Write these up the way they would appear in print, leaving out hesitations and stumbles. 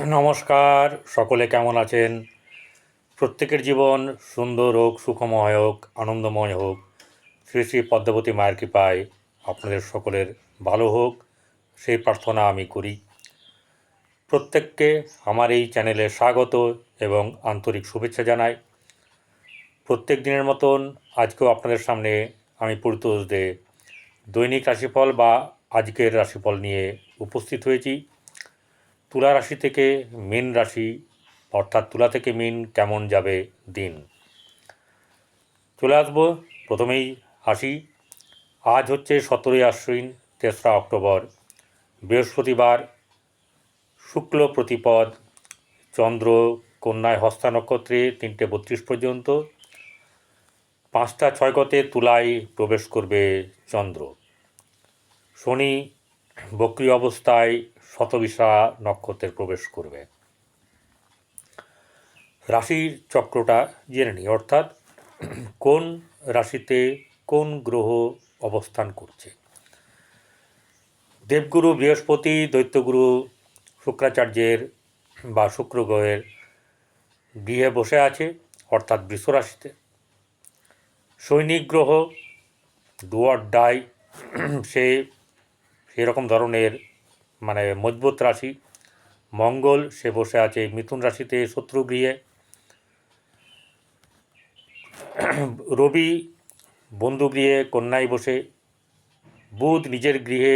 নমস্কার, সকলে কেমন আছেন? প্রত্যেকের জীবন সুন্দর হোক, সুখময় হোক, আনন্দময় হোক। শ্রী শ্রী পদ্মাবতী মায়ের কৃপায় আপনাদের সকলের ভালো হোক, সেই প্রার্থনা আমি করি। প্রত্যেককে আমার এই চ্যানেলে স্বাগত এবং আন্তরিক শুভেচ্ছা জানাই। প্রত্যেক দিনের মতন আজকেও আপনাদের সামনে আমি পরিতোষ দে দৈনিক রাশিফল বা আজকের রাশিফল নিয়ে উপস্থিত হয়েছি। তুলা রাশি থেকে মীন রাশি, অর্থাৎ তুলা থেকে মীন কেমন যাবে দিন, চলে আসবো। প্রথমেই আসি। আজ হচ্ছে 17ই আশ্বিন, 3রা অক্টোবর, বৃহস্পতিবার, শুক্ল প্রতিপদ, চন্দ্র কন্যায় হস্তা নক্ষত্রে 3টে 32 পর্যন্ত, 5টা 6 গতে তুলায় প্রবেশ করবে চন্দ্র। শনি বক্রী অবস্থায় শতবিশা নক্ষত্রে প্রবেশ করবে। রাশির চক্রটা জেনে নিই, অর্থাৎ কোন রাশিতে কোন গ্রহ অবস্থান করছে। দেবগুরু বৃহস্পতি দৈত্যগুরু শুক্রাচার্যের বা শুক্র গ্রহের গৃহে বসে আছে, অর্থাৎ বৃষ রাশিতে। সৈনিক গ্রহ ডু অর ডাই, সে সেরকম ধরনের মজবুত রাশি। মঙ্গল সে বসে আছে মিথুন রাশিতে শত্রু গৃহে। রবি বন্ধুগৃহে কন্যায় বসে। বুধ নিজের গৃহে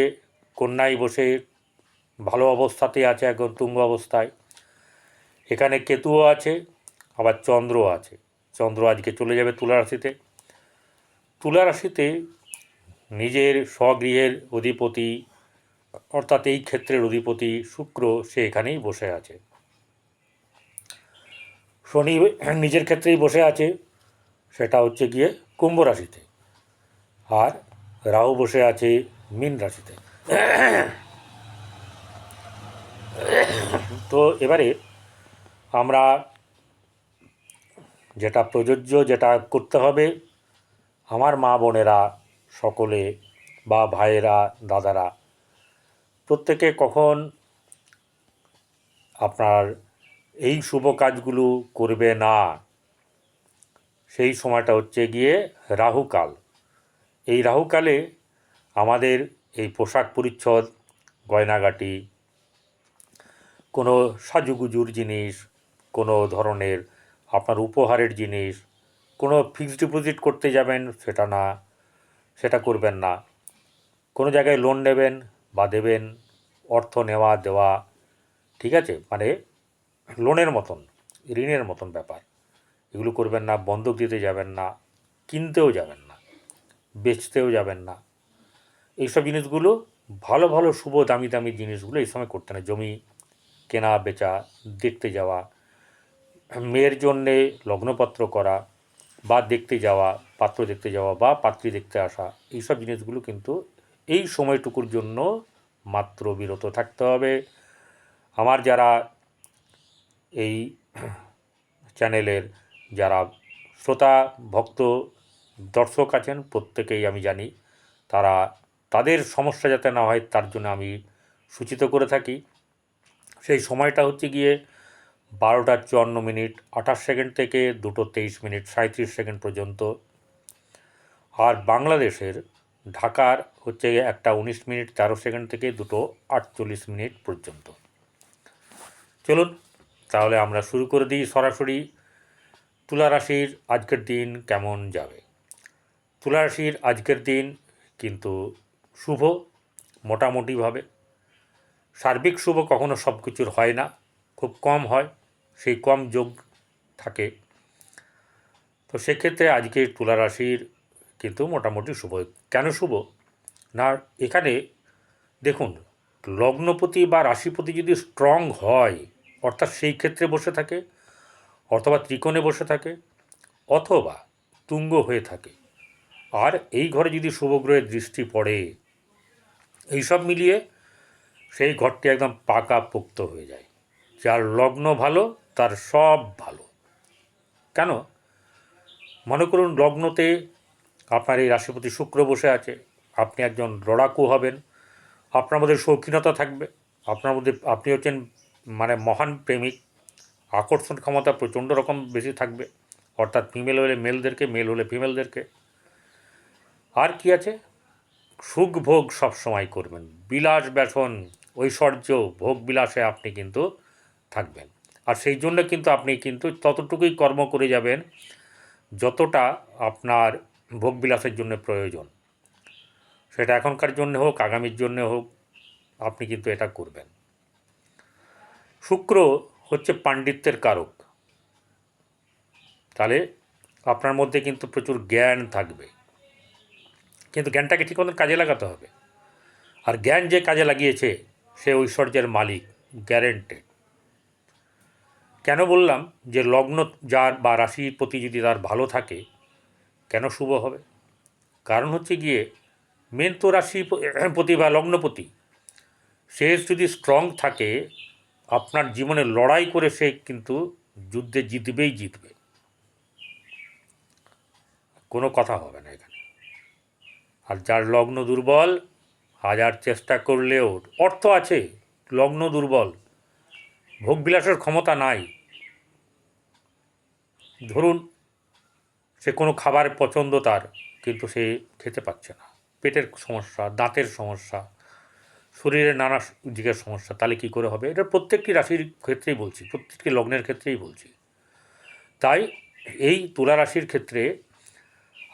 কন্যায় বসে ভালো অবস্থাতে আছে, এখন তুঙ্গ অবস্থায়। এখানে কেতুও আছে, আবার চন্দ্রও আছে। চন্দ্র আজকে চলে যাবে তুলা রাশিতে। তুলা রাশিতে নিজের স্বগৃহের অধিপতি, অর্থাৎ এই ক্ষেত্রের অধিপতি শুক্র, সে এখানেই বসে আছে। শনি নিজের ক্ষেত্রেই বসে আছে, সেটা হচ্ছে গিয়ে কুম্ভ রাশিতে। আর রাহু বসে আছে মীন রাশিতে। তো এবারে আমরা যেটা প্রযোজ্য, যেটা করতে হবে, আমার মা বোনেরা সকলে বা ভাইয়েরা দাদারা প্রত্যেকে কখন আপনার এই শুভ কাজগুলো করবে না, সেই সময়টা হচ্ছে গিয়ে রাহুকাল। এই রাহুকালে আমাদের এই পোশাক পরিচ্ছদ, গয়নাগাটি, কোনো সাজুগুজুর জিনিস, কোনো ধরনের আপনার উপহারের জিনিস, কোনো ফিক্সড ডিপোজিট করতে যাবেন সেটা না, সেটা করবেন না। কোনো জায়গায় লোন নেবেন বা দেবেন, অর্থ নেওয়া দেওয়া, ঠিক আছে, লোনের মতন, ঋণের মতন ব্যাপার, এগুলো করবেন না। বন্ধক দিতে যাবেন না, কিনতেও যাবেন না, বেচতেও যাবেন না। এইসব জিনিসগুলো, ভালো ভালো শুভ দামি দামি জিনিসগুলো এই সময় করতে না। জমি কেনা বেচা, দেখতে যাওয়া, মেয়ের জন্যে লগ্নপত্র করা বা দেখতে যাওয়া, পাত্র দেখতে যাওয়া বা পাত্রী দেখতে আসা, এইসব জিনিসগুলো কিন্তু এই সময়টুকুর জন্য মাত্র বিরত থাকতে হবে। আমার যারা এই চ্যানেলের যারা শ্রোতা ভক্ত দর্শক আছেন, প্রত্যেকেই আমি জানি, তারা তাদের সমস্যা যাতে না হয় তার জন্য আমি সূচিত করে থাকি। সেই সময়টা হচ্ছে গিয়ে 12:54:28 থেকে 2:23 37 পর্যন্ত। আর বাংলাদেশের ঢাকার হচ্ছে 1:19:13 থেকে 2:48 পর্যন্ত। চলুন তাহলে আমরা শুরু করে দিই সরাসরি। তুলা রাশির আজকের দিন কেমন যাবে। তুলা রাশির আজকের দিন কিন্তু শুভ, মোটামুটিভাবে। সার্বিক শুভ কখনো সব কিছুর হয় না, খুব কম হয়, সেই কম যোগ থাকে। তো সেক্ষেত্রে আজকে তুলা রাশির কিন্তু মোটামুটি শুভ। কেন শুভ না, এখানে দেখুন, লগ্নপতি বা রাশিপতি যদি স্ট্রং হয়, অর্থাৎ সেই ক্ষেত্রে বসে থাকে, অথবা ত্রিকোণে বসে থাকে, অথবা তুঙ্গ হয়ে থাকে, আর এই ঘরে যদি শুভগ্রহের দৃষ্টি পড়ে, এইসব মিলিয়ে সেই ঘরটি একদম পাকা পোক্ত হয়ে যায়। যার লগ্ন ভালো তার সব ভালো। কেন, মনে করুন লগ্নতে আপনার এই রাশিপতি শুক্র বসে আছে, আপনি একজন লড়াকু হবেন, আপনার মধ্যে শৌখিনতা থাকবে, আপনার মধ্যে আপনি হচ্ছেন মানে মহান প্রেমিক, আকর্ষণ ক্ষমতা প্রচণ্ড রকম বেশি থাকবে, অর্থাৎ ফিমেল হলে মেলদেরকে, মেল হলে ফিমেলদেরকে। আর কি আছে, সুখ ভোগ সবসময় করবেন, বিলাস ব্যসন ঐশ্বর্য ভোগ বিলাসে আপনি কিন্তু থাকবেন। আর সেই জন্য কিন্তু আপনি কিন্তু ততটুকুই কর্ম করে যাবেন যতটা আপনার ভোগবিলাসের জন্য প্রয়োজন, সেটা এখনকার জন্য হোক আগামীর জন্য হোক, আপনি কিন্তু এটা করবেন। শুক্র হচ্ছে পাণ্ডিত্যের কারক, তাহলে আপনার মধ্যে কিন্তু প্রচুর জ্ঞান থাকবে, কিন্তু জ্ঞানটাকে ঠিক মতন কাজে লাগাতে হবে। আর জ্ঞান যে কাজে লাগিয়েছে সে ঐশ্বর্যের মালিক, গ্যারেন্টেড। কেন বললাম যে লগ্ন যার বা রাশির প্রতি যদি তার ভালো থাকে কেন শুভ হবে? কারণ হচ্ছে গিয়ে মেন তো রাশি প্রতি বা লগ্নপতি, সে যদি স্ট্রং থাকে আপনার জীবনে লড়াই করে সে কিন্তু যুদ্ধে জিতবেই জিতবে, কোনো কথা হবে না এখানে। আর যার লগ্ন দুর্বল হাজার চেষ্টা করলেও, অর্থ আছে লগ্ন দুর্বল, ভোগবিলাসের ক্ষমতা নাই, ধরুন সে কোনো খাবার পছন্দ তার কিন্তু সে খেতে পাচ্ছে না, পেটের সমস্যা, দাঁতের সমস্যা, শরীরের নানা দিকের সমস্যা, তাহলে কী করে হবে? এটা প্রত্যেকটি রাশির ক্ষেত্রেই বলছি, প্রত্যেকটি লগ্নের ক্ষেত্রেই বলছি। তাই এই তুলা রাশির ক্ষেত্রে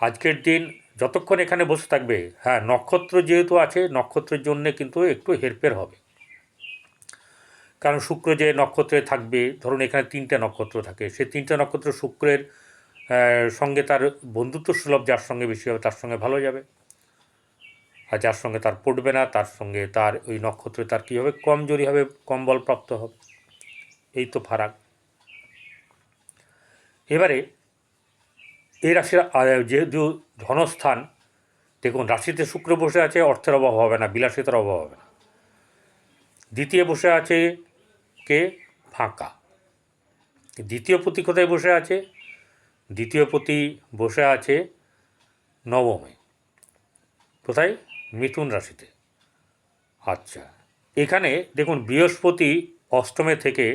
আজকের দিন যতক্ষণ এখানে বসে থাকবে, হ্যাঁ নক্ষত্র যেহেতু আছে, নক্ষত্রের জন্যে কিন্তু একটু হেরফের হবে, কারণ শুক্র যে নক্ষত্রে থাকবে, ধরুন এখানে 3টে নক্ষত্র থাকে, সে 3টে নক্ষত্র শুক্রের সঙ্গে তার বন্ধুত্ব সুলভ, যার সঙ্গে বেশি হবে তার সঙ্গে ভালো যাবে, আর যার সঙ্গে তার পড়বে না তার সঙ্গে তার ওই নক্ষত্রে তার কী হবে, কমজোরি হবে, কম বলপ্রাপ্ত হবে, এই তো ফারাক। এবারে এই রাশির যেহেতু ধনস্থান, দেখুন রাশিতে শুক্র বসে আছে, অর্থের অভাব হবে না, বিলাসিতার অভাব হবে না। দ্বিতীয় বসে আছে কে? ফাঁকা। দ্বিতীয় পতি কোথায় বসে আছে? দ্বিতীয় পতি বসে আছে নবমে, কোথায়? মিথুন রাশিতে। আচ্ছা, এখানে দেখুন বৃহস্পতি অষ্টমে থেকে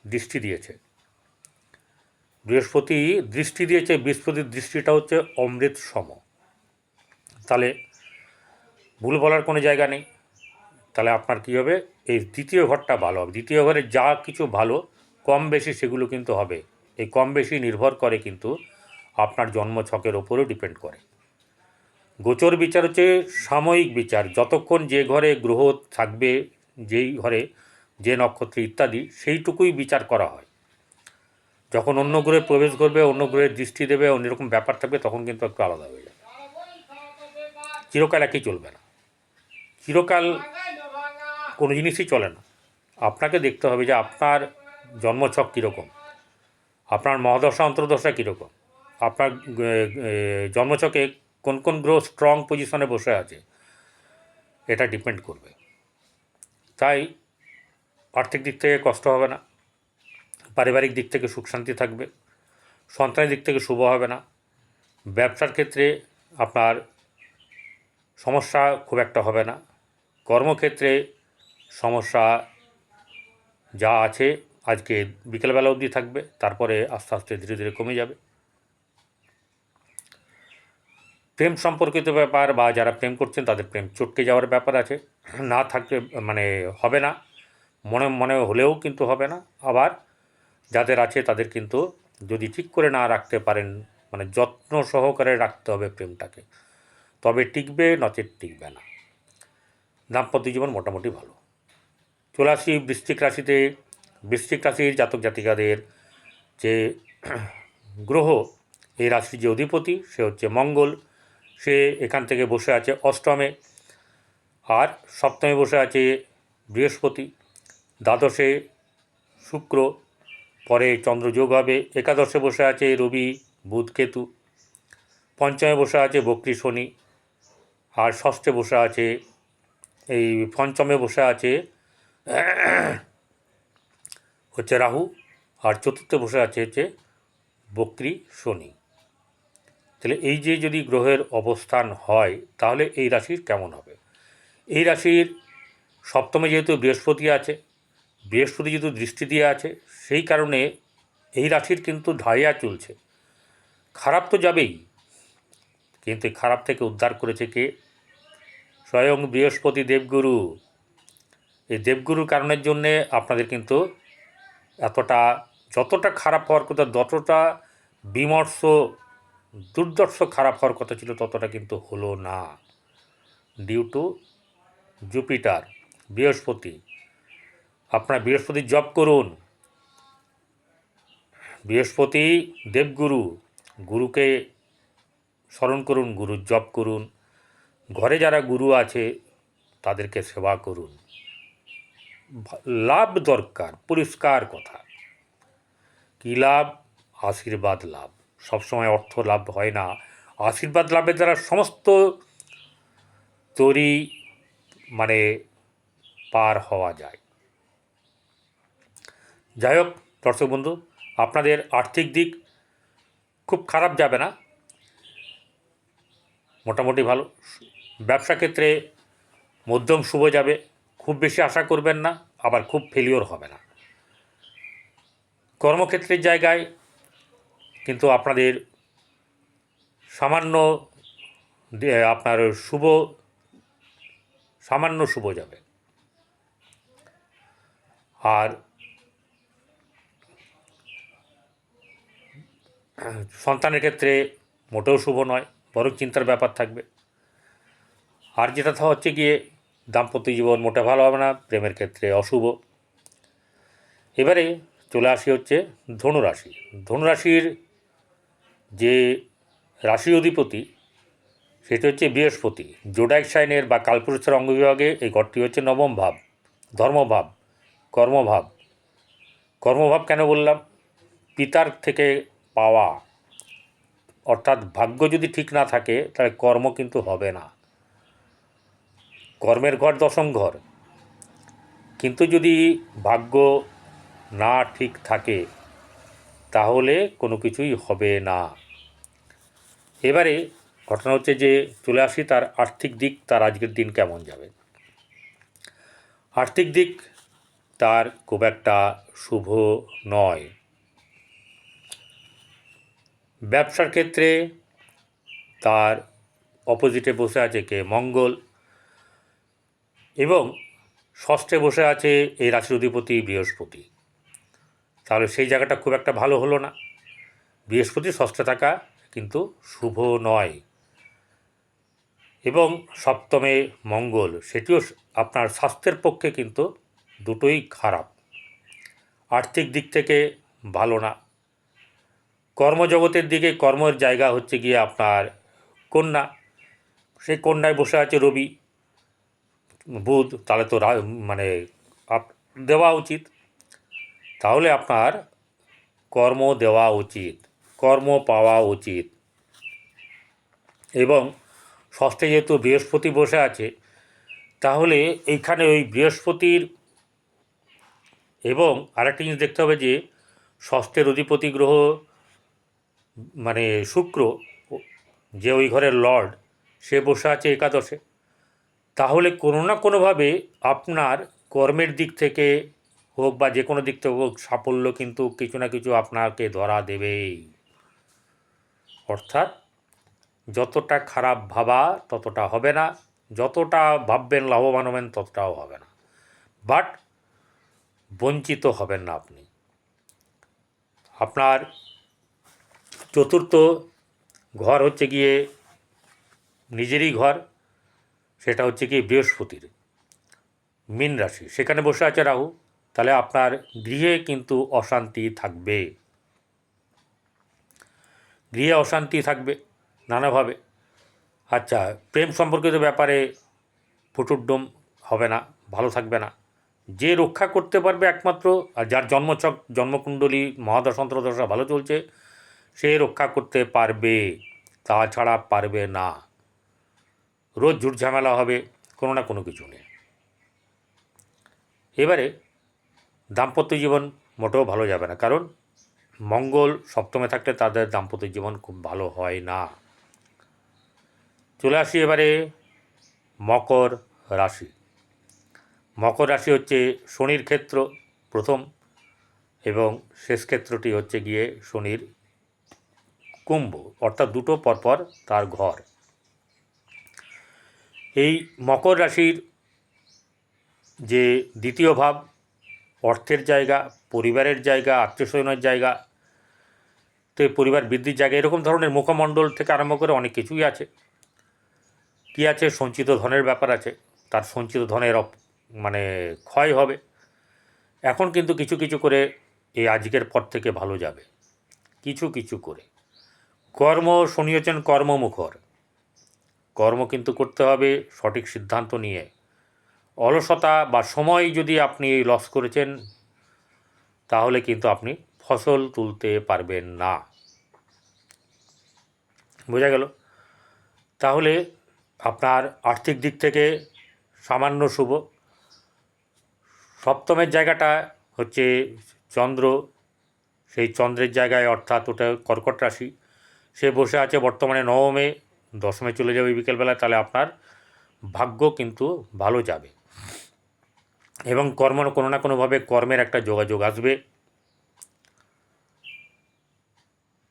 দৃষ্টি দিয়েছে, বৃহস্পতির দৃষ্টিটা হচ্ছে অমৃত সম, তাহলে ভুল বলার কোনো জায়গা নেই। তাহলে আপনার কী হবে, এই দ্বিতীয় ঘরটা ভালো হবে, দ্বিতীয় ঘরে যা কিছু ভালো কম বেশি সেগুলো কিন্তু হবে, এই কম বেশি নির্ভর করে কিন্তু আপনার জন্মছকের ওপরেও ডিপেন্ড করে। গোচর বিচার হচ্ছে সাময়িক বিচার, যতক্ষণ যে ঘরে গ্রহ থাকবে, যেই ঘরে যে নক্ষত্র ইত্যাদি, সেইটুকুই বিচার করা হয়। যখন অন্য গ্রহে প্রবেশ করবে, অন্য গ্রহের দৃষ্টি দেবে, অন্যরকম ব্যাপার থাকবে, তখন কিন্তু একটু আলাদা হয়ে যাবে, চিরকাল একই চলবে না, চিরকাল কোনো জিনিসই চলে না। আপনাকে দেখতে হবে যে আপনার জন্মছক কীরকম, আপনার মহাদশা অন্তর্দশা কীরকম, আপনার জন্মছকে কোন কোন গ্রহ স্ট্রং পজিশনে বসে আছে, এটা ডিপেন্ড করবে। তাই আর্থিক দিক থেকে কষ্ট হবে না, পারিবারিক দিক থেকে সুখ শান্তি থাকবে, সন্তানের দিক থেকে শুভ হবে না, ব্যবসার ক্ষেত্রে আপনার সমস্যা খুব একটা হবে না, কর্মক্ষেত্রে সমস্যা যা আছে আজকে বিকেলবেলা অবধি থাকবে, তারপরে আস্তে আস্তে ধীরে ধীরে কমে যাবে। প্রেম সম্পর্কিত ব্যাপার বা যারা প্রেম করছেন তাদের প্রেম চটকে যাওয়ার ব্যাপার আছে, না থাকলে মানে হবে না, মনে মনে হলেও কিন্তু হবে না। আবার যাদের আছে তাদের কিন্তু যদি ঠিক করে না রাখতে পারেন, মানে যত্ন সহকারে রাখতে হবে প্রেমটাকে, তবে টিকবে, নচেত টিকবে না। দাম্পত্য জীবন মোটামুটি ভালো। চলে আসি বৃশ্চিক রাশিতে। বৃশ্চিক রাশির জাতক জাতিকাদের যে গ্রহ, এই রাশির যে অধিপতি সে হচ্ছে মঙ্গল, সে এখান থেকে বসে আছে অষ্টমে, আর সপ্তমে বসে আছে বৃহস্পতি, দ্বাদশে শুক্র, পরে চন্দ্রযোগ হবে, একাদশে বসে আছে রবি বুধ কেতু, পঞ্চমে বসে আছে বক্রী শনি, আর ষষ্ঠে বসে আছে এই পঞ্চমে বসে আছে হচ্ছে রাহু, আর চতুর্থে বসে আছে হচ্ছে বক্রী শনি। তাহলে এই যে যদি গ্রহের অবস্থান হয় তাহলে এই রাশির কেমন হবে? এই রাশির সপ্তমে যেহেতু বৃহস্পতি আছে, বৃহস্পতি যেহেতু দৃষ্টি দিয়ে আছে, সেই কারণে এই রাশির কিন্তু ঢাইয়া চলছে। খারাপ তো যাবেই, কিন্তু এই খারাপ থেকে উদ্ধার করেছে কে? স্বয়ং বৃহস্পতি দেবগুরু। এই দেবগুরুর কারণের জন্যে আপনাদের কিন্তু এতটা, যতটা খারাপ হওয়ার কথা, যতটা বিমর্ষ দুর্দর্শ খারাপ হওয়ার কথা ছিল, ততটা কিন্তু হলো না, ডিউ টু জুপিটার, বৃহস্পতি। আপনারা বৃহস্পতির জপ করুন। বৃহস্পতি দেবগুরু, গুরুকে স্মরণ করুন, গুরুর জপ করুন। ঘরে যারা গুরু আছে তাদেরকে সেবা করুন। লাভ দরকার, পরিষ্কার কথা। কী লাভ? আশীর্বাদ লাভ। সবসময় অর্থ লাভ হয় না, আশীর্বাদ লাভের দ্বারা সমস্ত তরি মানে পার হওয়া যায়। যাই হোক দর্শক বন্ধু, আপনাদের আর্থিক দিক খুব খারাপ যাবে না, মোটামুটি ভালো। ব্যবসা ক্ষেত্রে মধ্যম শুভ যাবে, খুব বেশি আশা করবেন না, আবার খুব ফেলিওর হবে না। কর্মক্ষেত্রের জায়গায় কিন্তু আপনাদের সামান্য আপনার শুভ, সামান্য শুভ যাবে। আর সন্তানের ক্ষেত্রে মোটেও শুভ নয়, বরং চিন্তার ব্যাপার থাকবে। আর যেটা হচ্ছে গিয়ে দাম্পত্য জীবন মোটে ভালো হবে না, প্রেমের ক্ষেত্রে অশুভ। এবারে চলে আসি হচ্ছে ধনুরাশি। ধনুরাশির যে রাশি অধিপতি সেটি হচ্ছে বৃহস্পতি। জোডাইক সাইনের বা কালপুরুষের অঙ্গবিভাগে এই ঘরটি হচ্ছে নবম ভাব, ধর্মভাব, কর্মভাব। কর্মভাব কেন বললাম? পিতার থেকে পাওয়া, অর্থাৎ ভাগ্য যদি ঠিক না থাকে তাহলে কর্ম কিন্তু হবে না। কর্মের ঘর দশম ঘর, কিন্তু যদি ভাগ্য না ঠিক থাকে তাহলে কোনো কিছুই হবে না। এবারে ঘটনা হচ্ছে যে চলে আসি তার আর্থিক দিক, তার আজকের দিন কেমন যাবে। আর্থিক দিক তার খুব একটা শুভ নয়। ব্যবসার ক্ষেত্রে তার অপোজিটে বসে আছে কে? মঙ্গল। এবং ষষ্ঠে বসে আছে এই রাশির অধিপতি বৃহস্পতি। তাহলে সেই জায়গাটা খুব একটা ভালো হলো না। বৃহস্পতি ষষ্ঠে থাকা কিন্তু শুভ নয়। এবং সপ্তমে মঙ্গল, সেটিও আপনার স্বাস্থ্যের পক্ষে কিন্তু দুটোই খারাপ। আর্থিক দিক থেকে ভালো না। কর্মজগতের দিকে, কর্মের জায়গা হচ্ছে গিয়ে আপনার কন্যা, সেই কন্যায় বসে আছে রবি, বুধ, তাহলে তো মানে দেওয়া উচিত, তাহলে আপনার কর্ম দেওয়া উচিত, কর্ম পাওয়া উচিত। এবং ষষ্ঠে যেহেতু বৃহস্পতি বসে আছে, তাহলে এইখানে ওই বৃহস্পতির, এবং আরেকটা জিনিস দেখতে হবে যে ষষ্ঠের অধিপতি গ্রহ মানে শুক্র, যে ওই ঘরের লর্ড, সে বসে আছে একাদশে। তাহলে কোনো না কোনোভাবে আপনার কর্মের দিক থেকে হোক বা যে কোনো দিক থেকে হোক, সাফল্য কিন্তু কিছু না কিছু আপনাকে ধরা দেবেই। অর্থাৎ যতটা খারাপ ভাবা ততটা হবে না, যতটা ভাববেন লাভবান হবেন ততটাও হবে না, বাট বঞ্চিত হবেন না আপনি। আপনার চতুর্থ ঘর হচ্ছে গিয়ে নিজেরই ঘর, সেটা হচ্ছে কি বৃহস্পতির, মীন রাশি, সেখানে বসে আছে রাহু। তাহলে আপনার গৃহে কিন্তু অশান্তি থাকবে, গৃহে অশান্তি থাকবে নানাভাবে। আচ্ছা, প্রেম সম্পর্কিত ব্যাপারে ফুটুড্ডম হবে না, ভালো থাকবে না। যে রক্ষা করতে পারবে একমাত্র, আর যার জন্মছক জন্মকুণ্ডলী মহাদশা অন্তর্দশা ভালো চলছে, সে রক্ষা করতে পারবে, তাছাড়া পারবে না। রোজ ঝুট ঝামেলা হবে কোনো না কোনো কিছু নিয়ে। এবারে দাম্পত্য জীবন মোটেও ভালো যাবে না, কারণ মঙ্গল সপ্তমে থাকলে তাদের দাম্পত্য জীবন খুব ভালো হয় না। চলে আসি এবারে মকর রাশি। মকর রাশি হচ্ছে শনির ক্ষেত্র, প্রথম, এবং শেষ ক্ষেত্রটি হচ্ছে গিয়ে শনির কুম্ভ, অর্থাৎ দুটো পরপর তার ঘর। এই মকর রাশির যে দ্বিতীয় ভাব, অর্থের জায়গা, পরিবারের জায়গা, আত্মীয় স্বজনের জায়গা, তো পরিবার বৃদ্ধির জায়গা, এরকম ধরনের মুখমণ্ডল থেকে আরম্ভ করে অনেক কিছুই আছে। কী আছে? সঞ্চিত ধনের ব্যাপার আছে, তার সঞ্চিত ধনের মানে ক্ষয় হবে। এখন কিন্তু কিছু কিছু করে এই আজকের পর থেকে ভালো যাবে, কিছু কিছু করে। কর্ম, শনি হচ্ছেন কর্মমুখর, কর্ম কিন্তু করতে হবে সঠিক সিদ্ধান্ত নিয়ে। অলসতা বা সময় যদি আপনি লস করেছেন, তাহলে কিন্তু আপনি ফসল তুলতে পারবেন না। বোঝা গেল? তাহলে আপনার আর্থিক দিক থেকে সামান্য শুভ। সপ্তমের জায়গাটা হচ্ছে চন্দ্র, সেই চন্দ্রের জায়গায়, অর্থাৎ ওটা কর্কট রাশি, সে বসে আছে বর্তমানে নবমে, দশমে চলে যাবে বিকেলবেলা। তাহলে আপনার ভাগ্য কিন্তু ভালো যাবে, এবং কর্ম কোনো না কোনোভাবে কর্মের একটা যোগাযোগ আসবে।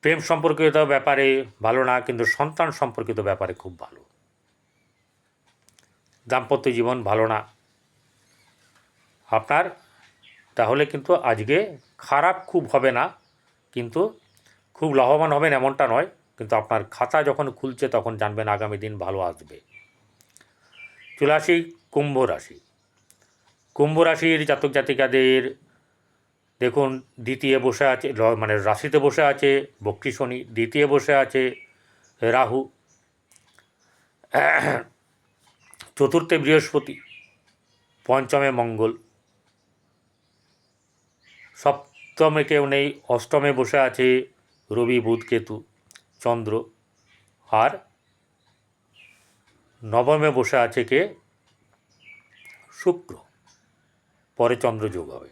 প্রেম সম্পর্কিত ব্যাপারে ভালো না, কিন্তু সন্তান সম্পর্কিত ব্যাপারে খুব ভালো। দাম্পত্য জীবন ভালো না আপনার, তাহলে কিন্তু আজকে খারাপ খুব হবে না, কিন্তু খুব লাভবান হবেন এমনটা নয়। কিন্তু আপনার খাতা যখন খুলছে তখন জানবেন আগামী দিন ভালো আসবে। চলে আসি কুম্ভ রাশি। কুম্ভ রাশির জাতক জাতিকাদের দেখুন, দ্বিতীয় বসে আছে, মানে রাশিতে বসে আছে বক্রী শনি, দ্বিতীয় বসে আছে রাহু, চতুর্থে বৃহস্পতি, পঞ্চমে মঙ্গল, সপ্তমে কেউ নেই, অষ্টমে বসে আছে রবি, বুধ, কেতু, চন্দ্র, আর নবমে বসে আছে কে? শুক্র। পরে চন্দ্র যোগ হবে।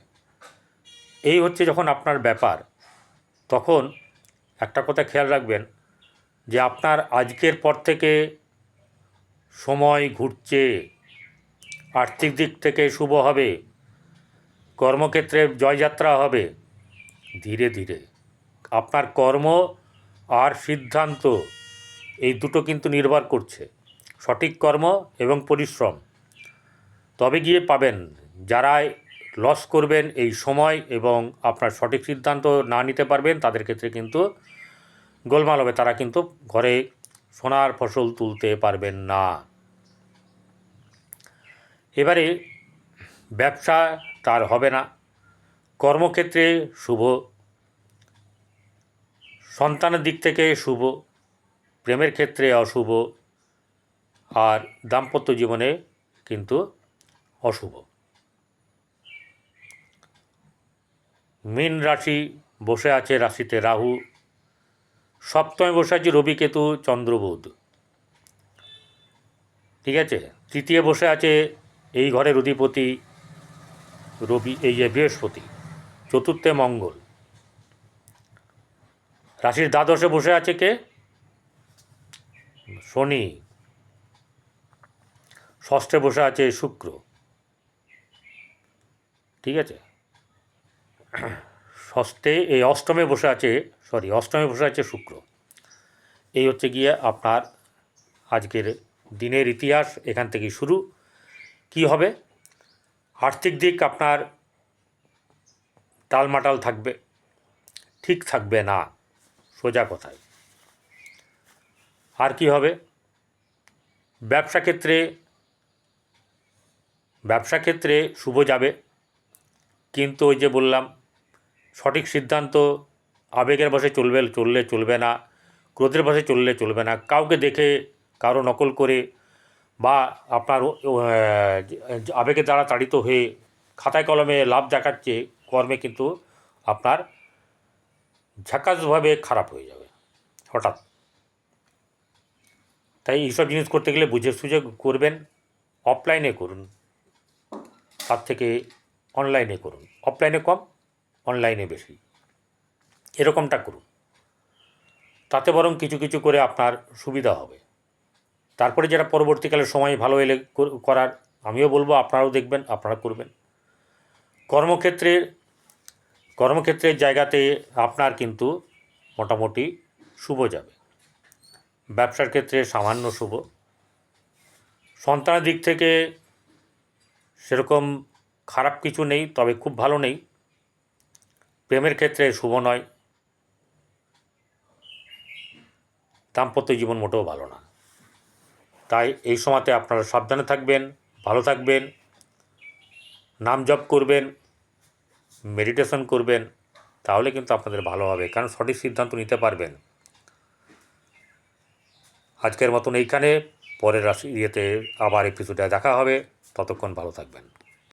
এই হচ্ছে যখন আপনার ব্যাপার, তখন একটা কথা খেয়াল রাখবেন যে আপনার আজকের পর থেকে সময় ঘুরছে, আর্থিক দিক থেকে শুভ হবে, কর্মক্ষেত্রে জয়যাত্রা হবে। ধীরে ধীরে আপনার কর্ম আর সিদ্ধান্ত, এই দুটো কিন্তু নির্ভর করছে, সঠিক কর্ম এবং পরিশ্রম, তবে গিয়ে পাবেন। যারা লস করবেন এই সময় এবং আপনার সঠিক সিদ্ধান্ত না নিতে পারবেন, তাদের ক্ষেত্রে কিন্তু গোলমাল হবে, তারা কিন্তু ঘরে সোনার ফসল তুলতে পারবেন না। এবারে ব্যবসা তার হবে না, কর্মক্ষেত্রে শুভ, সন্তানের দিক থেকে শুভ, প্রেমের ক্ষেত্রে অশুভ, আর দাম্পত্য জীবনে কিন্তু অশুভ। মীন রাশি বসে আছে, রাশিতে রাহু, সপ্তমে বসে আছে রবি, কেতু, চন্দ্র, বুধ। ঠিক আছে? তৃতীয় বসে আছে এই ঘরের অধিপতি রবি, এই যে বৃহস্পতি, চতুর্থে মঙ্গল। রাশির দ্বাদশে বসে আছে কে? শনি। ষষ্ঠে বসে আছে শুক্র। ঠিক আছে? অষ্টমে বসে আছে শুক্র। এই হচ্ছে গিয়ে আপনার আজকের দিনের ইতিহাস। এখান থেকেই শুরু। কি হবে? আর্থিক দিক আপনার টালমাটাল থাকবে, ঠিক থাকবে না, সোজা কথায়। আর কি হবে? ব্যবসা ক্ষেত্রে শুভ যাবে, কিন্তু ওই যে বললাম, সঠিক সিদ্ধান্ত আবেগের বশে চললে চলবে না, ক্রোধের বশে চলবে না। কাউকে দেখে, কারো নকল করে, বা আপনার আবেগের দ্বারা তাড়িত হয়ে খাতায় কলমে লাভ দেখাচ্ছে, কর্মে কিন্তু আপনার ঝাকাসভাবে খারাপ হয়ে যাবে হঠাৎ। তাই এইসব জিনিস করতে গেলে বুঝে সুঝে করবেন। অফলাইনে করুন, তার থেকে অনলাইনে করুন। অফলাইনে কম, অনলাইনে বেশি, এরকমটা করুন। তাতে বরং কিছু কিছু করে আপনার সুবিধা হবে। তারপরে যারা পরবর্তীকালে সময় ভালো এলে করার, আমিও বলবো আপনারাও দেখবেন, আপনারা করবেন। কর্মক্ষেত্রে কর্মক্ষেত্রের জায়গাতে আপনার কিন্তু মোটামুটি শুভ যাবে। ব্যবসার ক্ষেত্রে সামান্য শুভ। সন্তানের দিক থেকে সেরকম খারাপ কিছু নেই, তবে খুব ভালো নেই। প্রেমের ক্ষেত্রে শুভ নয়। দাম্পত্য জীবন মোটেও ভালো না। তাই এই সময়তে আপনারা সাবধানে থাকবেন, ভালো থাকবেন, নাম জপ করবেন, মেডিটেশন করবেন, তাহলে কিন্তু আপনাদের ভালো হবে, কারণ সঠিক সিদ্ধান্ত নিতে পারবেন। আজকের মতন এইখানে, পরের ইয়েতে আবার এপিসোডে দেখা হবে। ততক্ষণ ভালো থাকবেন।